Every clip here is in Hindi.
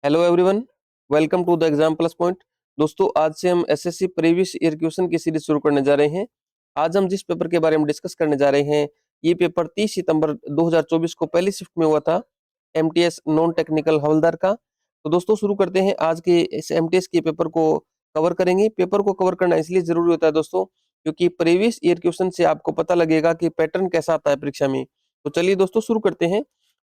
Hello everyone, welcome to the exam plus point. दोस्तों, आज से हम एसएससी प्रीवियस ईयर क्वेश्चन की सीरीज शुरू करने जा रहे हैं। आज हम जिस पेपर के बारे में डिस्कस करने जा रहे हैं, ये पेपर 30 सितंबर 2024 को पहली शिफ्ट में हुआ था, एमटीएस नॉन टेक्निकल हवलदार का। तो दोस्तों, शुरू करते हैं। आज के इस एमटीएस के पेपर को कवर करेंगे। पेपर को कवर करना इसलिए जरूरी होता है दोस्तों, क्योंकि प्रीवियस ईयर क्वेश्चन से आपको पता लगेगा कि पैटर्न कैसा आता है परीक्षा में। तो चलिए दोस्तों, शुरू करते हैं।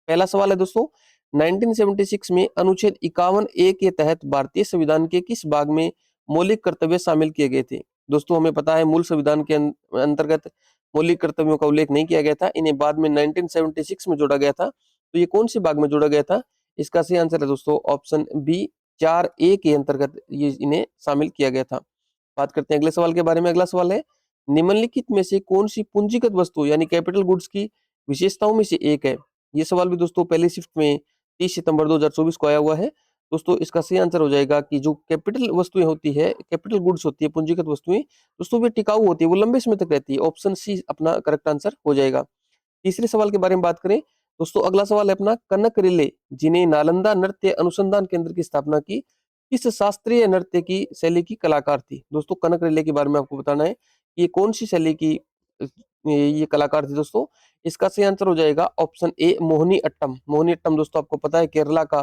पहला सवाल है दोस्तों, 1976 में अनुच्छेद 51A के तहत भारतीय संविधान के किस भाग में मौलिक कर्तव्य शामिल किए गए थे। दोस्तों, हमें पता है मूल संविधान के अंतर्गत मौलिक कर्तव्यों का उल्लेख नहीं किया गया था, इन्हें बाद में 1976 में जोड़ा गया था। तो ये कौन से भाग में जोड़ा गया था? इसका सही आंसर है दोस्तों ऑप्शन बी, 4A के अंतर्गत ये इन्हें शामिल किया गया था। बात करते हैं अगले सवाल के बारे में। अगला सवाल है, निम्नलिखित में से कौन सी पूंजीगत वस्तु यानी कैपिटल गुड्स की विशेषताओं में से एक है? ये सवाल भी दोस्तों पहली शिफ्ट में 30 सितंबर 2024 को आया हुआ है। दोस्तों, इसका सही आंसर हो जाएगा कि जो कैपिटल वस्तुएं होती है, कैपिटल गुड्स होती है, पूंजीगत वस्तुएं, दोस्तों वे टिकाऊ होती है, वो लंबे समय तक रहती है। ऑप्शन सी अपना करेक्ट आंसर हो जाएगा। तीसरे सवाल के बारे में बात करें दोस्तों, अगला सवाल है अपना, कनक रिले जिन्हें नालंदा नृत्य अनुसंधान केंद्र की स्थापना की, किस शास्त्रीय नृत्य की शैली की कलाकार थी? दोस्तों, कनक रिले के बारे में आपको बताना है कि ये कौन सी शैली की ये कलाकार थी दोस्तों। इसका सही आंसर हो जाएगा ऑप्शन ए, मोहिनी अट्टम। मोहिनी अट्टम दोस्तों आपको पता है केरला का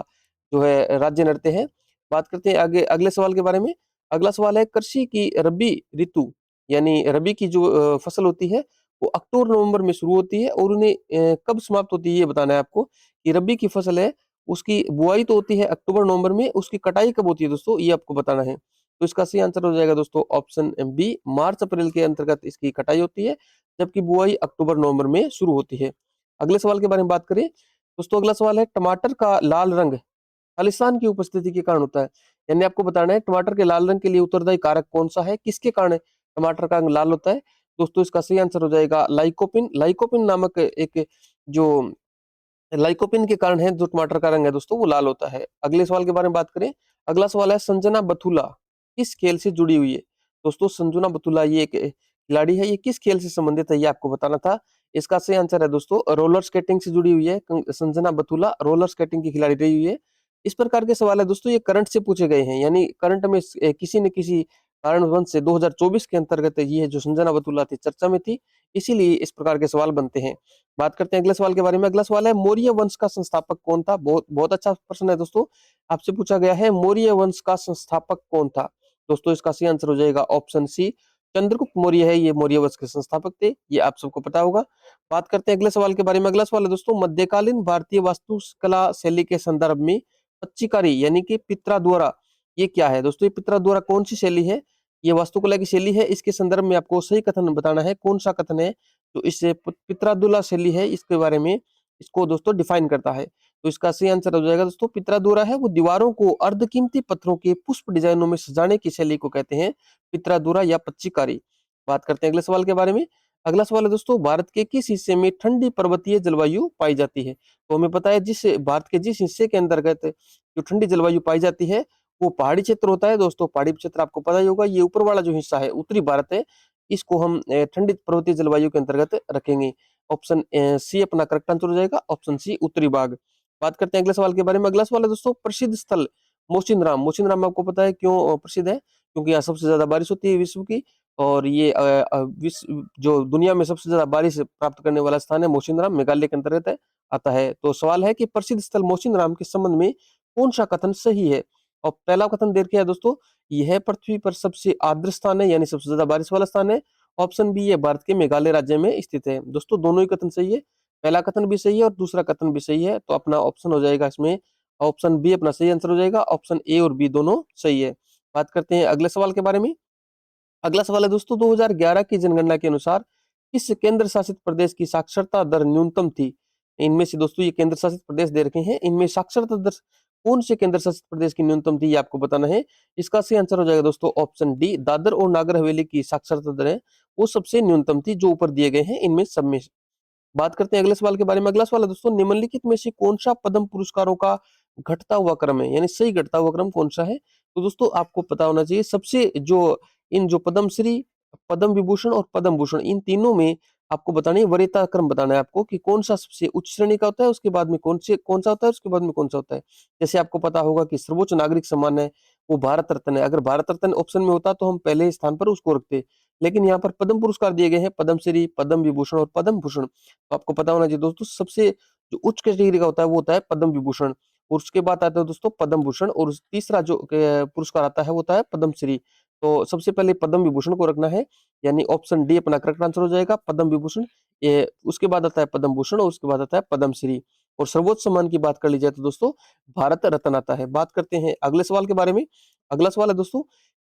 जो है राज्य नृत्य है। बात करते हैं आगे अगले सवाल के बारे में। अगला सवाल है, कृषि की रबी ऋतु यानी रबी की जो फसल होती है वो अक्टूबर नवंबर में शुरू होती है और उन्हें कब समाप्त होती है ये बताना है आपको। कि रबी की फसल है उसकी बुआई तो होती है अक्टूबर नवंबर में, उसकी कटाई कब होती है दोस्तों, ये आपको बताना है। तो इसका सही आंसर हो जाएगा दोस्तों ऑप्शन बी, मार्च अप्रैल के अंतर्गत इसकी कटाई होती है, जबकि बुआई अक्टूबर नवंबर में शुरू होती है। अगले सवाल के बारे में बात करें दोस्तों, अगला सवाल है, टमाटर का लाल रंग खालिस्तान की उपस्थिति के कारण होता है। यानी आपको बताना है टमाटर के लाल रंग के लिए उत्तरदायी कारक कौन सा है, किसके कारण टमाटर का रंग लाल होता है? दोस्तों, इसका सही आंसर हो जाएगा लाइकोपिन। लाइकोपिन नामक एक जो लाइकोपिन के कारण है जो टमाटर का रंग है दोस्तों वो लाल होता है। अगले सवाल के बारे में बात करें। अगला सवाल है, संजना बथुला किस खेल से जुड़ी हुई है? दोस्तों, संजना बथुला ये एक खिलाड़ी है, ये किस खेल से संबंधित है ये आपको बताना था। इसका सही आंसर है दोस्तों रोलर स्केटिंग से जुड़ी हुई है। संजना बथुला रोलर स्केटिंग की खिलाड़ी रही हुई है। इस प्रकार के सवाल है दोस्तों ये करंट से पूछे गए हैं, यानी करंट में किसी न किसी कारणवश से 2024 के अंतर्गत ये जो संजना बथुला थी चर्चा में थी, इसीलिए इस प्रकार के सवाल बनते हैं। बात करते हैं अगले सवाल के बारे में। अगला सवाल है, मौर्य वंश का संस्थापक कौन था? बहुत बहुत अच्छा प्रश्न है दोस्तों, आपसे पूछा गया है मौर्य वंश का संस्थापक कौन था। दोस्तों, इसका सही आंसर हो जाएगा ऑप्शन सी, चंद्रगुप्त मौर्य है ये मौर्य वंश के संस्थापक थे, ये आप सबको पता होगा। बात करते हैं अगले सवाल के बारे में। अगला सवाल है दोस्तों, मध्यकालीन भारतीय वास्तुकला शैली के संदर्भ में पच्चीकारी यानी कि पित्रा ये क्या है? दोस्तों, ये पित्रा कौन सी शैली है? ये वास्तुकला की शैली है। इसके संदर्भ में आपको सही कथन बताना है, कौन सा कथन है जो इस पित्रादुला शैली है इसके बारे में इसको दोस्तों डिफाइन करता है। तो इसका सही आंसर हो जाएगा दोस्तों पित्रादुरा है वो दीवारों को अर्धकीमती पत्थरों के पुष्प डिजाइनों में सजाने की शैली को कहते हैं पित्रादुरा या पच्चीकारी। बात करते हैं अगले सवाल के बारे में। अगला सवाल है दोस्तों, भारत के किस हिस्से में ठंडी पर्वतीय जलवायु पाई जाती है? तो हमें पता है जिस भारत के जिस हिस्से के अंतर्गत जो ठंडी जलवायु पाई जाती है वो पहाड़ी क्षेत्र होता है। दोस्तों, पहाड़ी क्षेत्र आपको पता ही होगा, ये ऊपर वाला जो हिस्सा है उत्तरी भारत है, इसको हम ठंडी पर्वतीय जलवायु के अंतर्गत रखेंगे। ऑप्शन सी अपना करेक्ट आंसर हो जाएगा, ऑप्शन सी उत्तरी भाग। बात करते हैं अगले सवाल के बारे में। अगला सवाल है दोस्तों, प्रसिद्ध स्थल मोचिनराम। मोचिनराम आपको पता है क्यों प्रसिद्ध है? क्योंकि यहाँ सबसे ज्यादा बारिश होती है विश्व की, और ये विश्व जो दुनिया में सबसे ज्यादा बारिश प्राप्त करने वाला स्थान है मोचिनराम, मेघालय के अंतर्गत आता है। तो सवाल है कि प्रसिद्ध स्थल मोचिनराम के संबंध में कौन सा कथन सही है? और पहला कथन देखिए दोस्तों, यह पृथ्वी पर सबसे आर्द्र स्थान है यानी सबसे ज्यादा बारिश वाला स्थान है। ऑप्शन बी, ये भारत के मेघालय राज्य में स्थित है। दोस्तों, दोनों ही कथन सही है, पहला कथन भी सही है और दूसरा कथन भी सही है। तो अपना ऑप्शन हो जाएगा इसमें ऑप्शन बी अपना सही आंसर हो जाएगा। ऑप्शन ए और बी दोनों सही है। बात करते हैं अगले सवाल के बारे में। अगला सवाल है दोस्तों, 2011 की जनगणना के अनुसार किस केंद्र शासित प्रदेश की साक्षरता दर न्यूनतम थी? इनमें से दोस्तों ये केंद्र शासित प्रदेश दे रखे हैं, इनमें साक्षरता दर कौन से केंद्र शासित प्रदेश की न्यूनतम थी ये आपको बताना है। इसका सही आंसर हो जाएगा दोस्तों ऑप्शन डी, दादर और नागर हवेली की साक्षरता दर है वो सबसे न्यूनतम थी जो ऊपर दिए गए हैं इनमें सब में। बात करते हैं अगले सवाल के बारे में। अगला सवाल है दोस्तों, निम्नलिखित में से कौन सा पद्म पुरस्कारों का घटता हुआ क्रम है, यानी सही घटता हुआ क्रम कौन सा है? तो दोस्तों आपको पता होना चाहिए सबसे जो इन जो पद्मश्री, पद्म विभूषण और पद्म भूषण इन तीनों में आपको बताना है, वरीयता क्रम बताना है आपको कि कौन सा सबसे उच्च श्रेणी का होता है, उसके बाद में कौन सा होता है, उसके बाद में कौन सा होता है। जैसे आपको पता होगा कि सर्वोच्च नागरिक सम्मान है वो भारत रत्न है। अगर भारत रत्न ऑप्शन में होता तो हम पहले स्थान पर उसको रखते, लेकिन यहाँ पर पद्म पुरस्कार दिए गए हैं, पद्मश्री, पद्म विभूषण और पद्म भूषण। तो आपको पता होना चाहिए दोस्तों, सबसे जो उच्च कैटेगरी का होता है वो होता है पद्म विभूषण, और उसके बाद आता है दोस्तों पद्म भूषण, और तीसरा जो पुरस्कार आता है वो होता है पद्मश्री। तो सबसे पहले पद्म विभूषण को रखना है, यानी ऑप्शन डी अपना करेक्ट आंसर हो जाएगा, पद्म विभूषण। ये उसके बाद आता है पद्म भूषण और उसके बाद आता है पद्मश्री। और सर्वोच्च सम्मान की बात कर ली जाए तो दोस्तों भारत रत्न आता है। बात करते हैं अगले सवाल के बारे में। अगला सवाल है दोस्तों,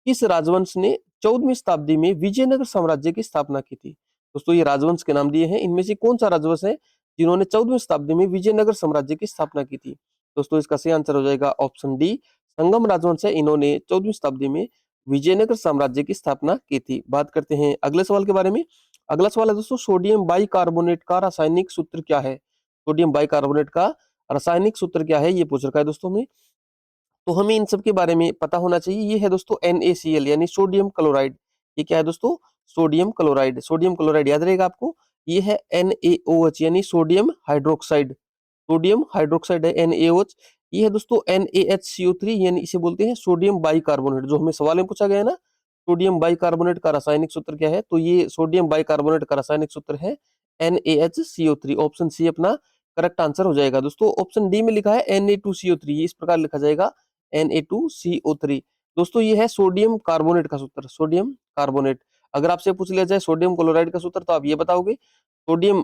किस राजवंश ने 14वीं शताब्दी में विजयनगर साम्राज्य की स्थापना की थी। दोस्तों ये राजवंश के नाम दिए हैं, इनमें से कौन सा राजवंश है जिन्होंने 14वीं शताब्दी में विजयनगर साम्राज्य की स्थापना की थी। दोस्तों इसका सही आंसर हो जाएगा ऑप्शन डी, संगम राजवंश है, इन्होंने 14वीं शताब्दी में विजयनगर साम्राज्य की स्थापना की थी। बात करते हैं अगले सवाल के बारे में। अगला सवाल है दोस्तों, सोडियम बाइकार्बोनेट का रासायनिक सूत्र क्या है। सोडियम बाइकार्बोनेट का रासायनिक सूत्र क्या है, ये पूछ रखा है दोस्तों में। तो हमें इन सब के बारे में पता होना चाहिए। ये है दोस्तों NaCl यानी सोडियम क्लोराइड। ये क्या है दोस्तों, सोडियम क्लोराइड। सोडियम क्लोराइड याद रहेगा आपको। ये है NaOH यानी सोडियम हाइड्रोक्साइड। सोडियम हाइड्रोक्साइड है NaOH। ये है दोस्तों NaHCO3 यानी इसे बोलते हैं सोडियम बाइकार्बोनेट, जो हमें सवाल में पूछा गया है ना, सोडियम बाइकार्बोनेट का रासायनिक सूत्र क्या है, तो ये सोडियम बाइकार्बोनेट का रासायनिक सूत्र है NaHCO3। ऑप्शन सी अपना करेक्ट आंसर हो जाएगा दोस्तों। ऑप्शन डी में लिखा है Na2CO3, इस प्रकार लिखा जाएगा Na2CO3। दोस्तों ये है सोडियम कार्बोनेट का सूत्र, सोडियम कार्बोनेट। अगर आपसे पूछ लिया जाए सोडियम क्लोराइड का सूत्र तो आप ये बताओगे, सोडियम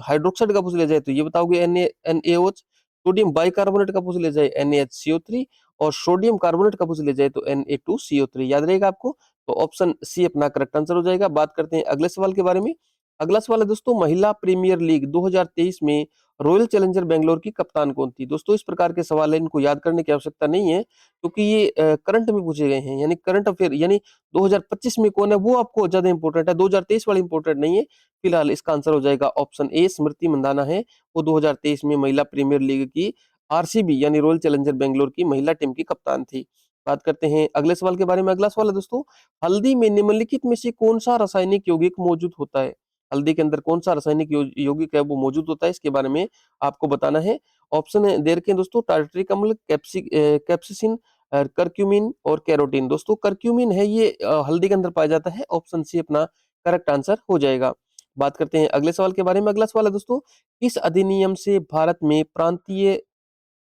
हाइड्रोक्साइड का पूछ लिया जाए तो ये बताओगे NaOH, सोडियम बाइकार्बोनेट का पूछ लिया जाए NaHCO3, और सोडियम कार्बोनेट का पूछ लिया जाए तो Na2CO3। याद रहेगा आपको। तो ऑप्शन सी अपना करेक्ट आंसर हो जाएगा। बात करते हैं अगले सवाल के बारे में। अगला सवाल है दोस्तों, महिला प्रीमियर लीग 2023 में रॉयल चैलेंजर बेंगलोर की कप्तान कौन थी। दोस्तों इस प्रकार के सवाल है, इनको याद करने की आवश्यकता नहीं है, क्योंकि ये करंट में पूछे गए हैं, यानी करंट अफेयर, यानी 2025 में कौन है वो आपको ज्यादा इंपॉर्टेंट है, 2023 वाला इंपॉर्टेंट नहीं है। फिलहाल इसका आंसर हो जाएगा ऑप्शन ए, स्मृति मंदाना है, वो 2023 में महिला प्रीमियर लीग की RCB यानी रॉयल चैलेंजर बेंगलोर की महिला टीम की कप्तान थी। बात करते हैं अगले सवाल के बारे में। अगला सवाल है दोस्तों, हल्दी में निम्नलिखित में से कौन सा रासायनिक यौगिक मौजूद होता है। हल्दी के अंदर कौन सा रासायनिक यौगिक है वो मौजूद होता है, इसके बारे में आपको बताना है। ऑप्शन दे रखे हैं दोस्तों, टार्टरिक अम्ल, कैप्सिसिन, करक्यूमिन और कैरोटीन। दोस्तों करक्यूमिन है ये हल्दी के अंदर पाया जाता है। ऑप्शन सी अपना करेक्ट आंसर हो जाएगा। बात करते हैं अगले सवाल के बारे में। अगला सवाल है दोस्तों, किस अधिनियम से भारत में प्रांतीय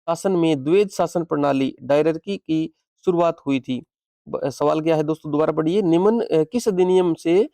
शासन में द्वैध शासन प्रणाली डायरकी की शुरुआत हुई थी। सवाल क्या है दोस्तों, दोबारा पढ़िए। निम्न किस अधिनियम से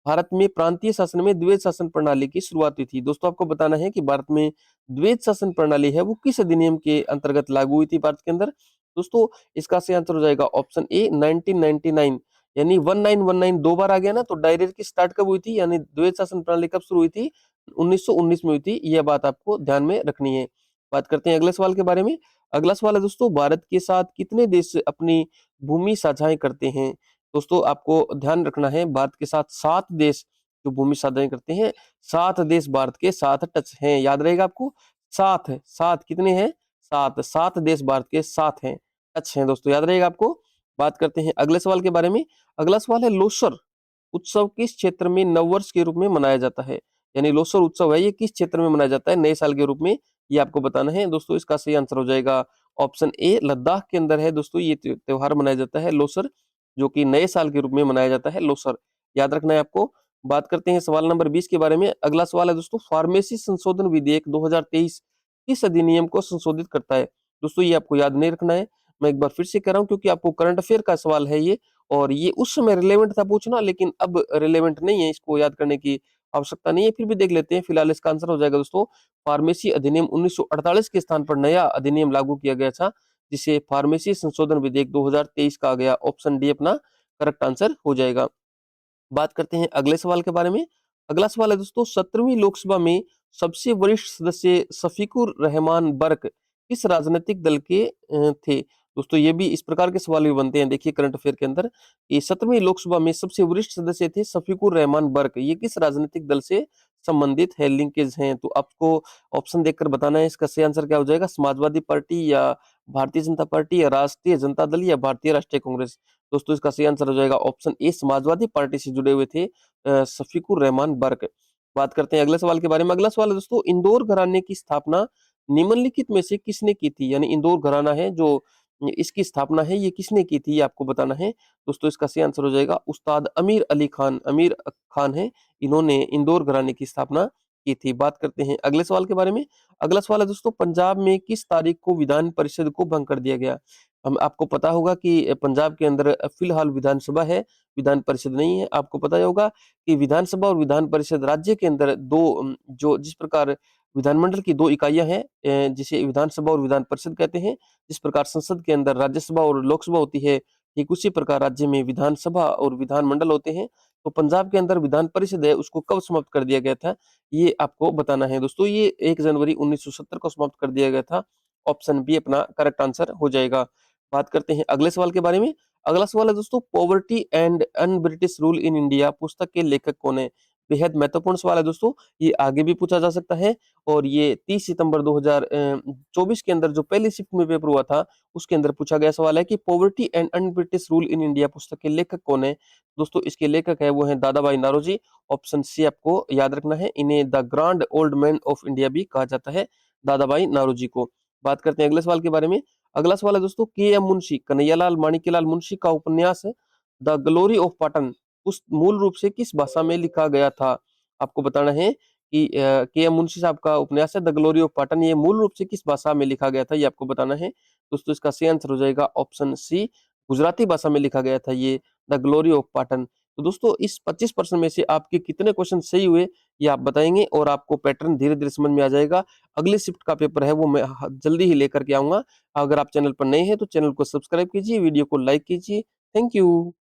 भारत में प्रांतीय शासन में द्वैध शासन प्रणाली की शुरुआत हुई थी। दोस्तों आपको बताना है कि भारत में द्वैध शासन प्रणाली है वो किस अधिनियम के अंतर्गत लागू हुई थी भारत के अंदर। दोस्तों इसका सही आंसर हो जाएगा ऑप्शन ए, 1999। यानी 1919 दो बार आ गया ना, तो डायरेक्ट की स्टार्ट कब हुई थी, यानी द्वैध शासन प्रणाली कब शुरू हुई थी, 1919 में हुई थी। यह बात आपको ध्यान में रखनी है। बात करते हैं अगले सवाल के बारे में। अगला सवाल है दोस्तों, भारत के साथ कितने देश अपनी भूमि साझाएं करते हैं। दोस्तों आपको ध्यान रखना है, भारत के साथ 7 देश जो भूमि साझाएं करते हैं, 7 देश भारत के साथ टच हैं। याद रहेगा आपको, 7 है, 7 कितने हैं, 7 देश भारत के साथ हैं, टच हैं दोस्तों, याद रहेगा आपको। बात करते हैं अगले सवाल के बारे में। अगला सवाल है, लोसर उत्सव किस क्षेत्र में नववर्ष के रूप में मनाया जाता है। यानी लोसर उत्सव है ये किस क्षेत्र में मनाया जाता है नए साल के रूप में, ये आपको बताना है दोस्तों। इसका सही आंसर हो जाएगा ऑप्शन ए, लद्दाख के अंदर है दोस्तों ये त्योहार मनाया जाता है लोसर, जो कि नए साल के रूप में मनाया जाता है लोसर, याद रखना है आपको। बात करते हैं सवाल नंबर 20 के बारे में। अगला सवाल है दोस्तों, फार्मेसी संशोधन विधेयक 2023 किस अधिनियम को संशोधित करता है। दोस्तों ये आपको याद नहीं रखना है, मैं एक बार फिर से कह रहा हूं, क्योंकि आपको करंट अफेयर का सवाल है ये, और ये उस समय रिलेवेंट था पूछना, लेकिन अब रिलेवेंट नहीं है, इसको याद करने की आवश्यकता नहीं है। फिर भी देख लेते हैं। फिलहाल इसका आंसर हो जाएगा दोस्तों, फार्मेसी अधिनियम 1948 के स्थान पर नया अधिनियम लागू किया गया था, जिसे फार्मेसी संशोधन विधेयक 2023 कहा गया। ऑप्शन डी अपना करेक्ट आंसर हो जाएगा। बात करते हैं अगले सवाल के बारे में। अगला सवाल है दोस्तों, 17वीं लोकसभा में सबसे वरिष्ठ सदस्य शफीकुर रहमान बर्क किस राजनीतिक दल के थे। दोस्तों ये भी इस प्रकार के सवाल भी बनते हैं, देखिए करंट अफेयर के अंदर, ये 17वीं लोकसभा में सबसे वरिष्ठ सदस्य थे शफीकुर रहमान बर्क, ये किस राजनीतिक दल से संबंधित है, लिंकेज हैं। तो आपको ऑप्शन देखकर बताना है इसका सही आंसर क्या हो जाएगा, समाजवादी पार्टी या भारतीय जनता पार्टी या राष्ट्रीय जनता दल या भारतीय राष्ट्रीय कांग्रेस। दोस्तों इसका सही आंसर हो जाएगा ऑप्शन ए, समाजवादी पार्टी से जुड़े हुए थे शफीकुर रहमान बर्क। बात करते हैं अगले सवाल के बारे में। अगला सवाल है दोस्तों, इंदौर घराने की स्थापना निम्नलिखित में से किसने की थी? यानी इंदौर घराना है जो इसकी स्थापना है ये किसने की थी, ये आपको बताना है दोस्तों। इसका सही आंसर हो जाएगा उस्ताद अमीर अली खान। अमीर खान है, इन्होंने इंदौर घराने की स्थापना की थी। बात करते हैं अगले सवाल के बारे में। अगला सवाल है दोस्तों, पंजाब में किस तारीख को विधान परिषद को भंग कर दिया गया? हम आपको पता होगा कि पंजाब के अंदर फिलहाल विधानसभा है, विधान परिषद नहीं है। आपको पता ही होगा कि विधानसभा और विधान परिषद राज्य के अंदर दो जो जिस प्रकार विधानमंडल की दो इकाइयां हैं, जिसे विधानसभा और विधान परिषद कहते हैं। जिस प्रकार संसद के अंदर राज्यसभा और लोकसभा होती है, ठीक उसी प्रकार राज्य में विधानसभा और विधानमंडल होते हैं। तो पंजाब के अंदर विधान परिषद है, उसको कब समाप्त कर दिया गया था, ये आपको बताना है दोस्तों। ये 1 जनवरी 1970 को समाप्त कर दिया गया था। ऑप्शन बी अपना करेक्ट आंसर हो जाएगा। बात करते हैं अगले सवाल के बारे में। अगला सवाल है दोस्तों, poverty and un British rule in India पुस्तक के लेखक कौन है? बेहद महत्वपूर्ण सवाल है दोस्तों, ये आगे भी पूछा जा सकता है। और ये 30 सितंबर 2024 के अंदर जो पहली शिफ्ट में पेपर हुआ था, उसके अंदर पूछा गया सवाल है कि poverty and un British rule in India पुस्तक के लेखक कौन है? दोस्तों इसके लेखक है वो है दादा भाई नौरोजी। ऑप्शन सी आपको याद रखना है। इन्हें the grand old man of India भी कहा जाता है, दादा भाई नौरोजी को। बात करते हैं अगले सवाल के बारे में। अगला सवाल है दोस्तों, के एम मुंशी कन्हैयालाल माणिक्यलाल मुंशी का उपन्यास द ग्लोरी ऑफ पाटन उस मूल रूप से किस भाषा में लिखा गया था? आपको बताना है कि के एम मुंशी साहब का उपन्यास है द ग्लोरी ऑफ पाटन, ये मूल रूप से किस भाषा में लिखा गया था, ये आपको बताना है दोस्तों। इसका सही आंसर हो जाएगा ऑप्शन सी, गुजराती भाषा में लिखा गया था ये द ग्लोरी ऑफ पाटन। तो दोस्तों इस 25% में से आपके कितने क्वेश्चन सही हुए, ये आप बताएंगे और आपको पैटर्न धीरे धीरे समझ में आ जाएगा। अगली शिफ्ट का पेपर है वो मैं जल्दी ही लेकर के आऊंगा। अगर आप चैनल पर नए हैं तो चैनल को सब्सक्राइब कीजिए, वीडियो को लाइक कीजिए। Thank you.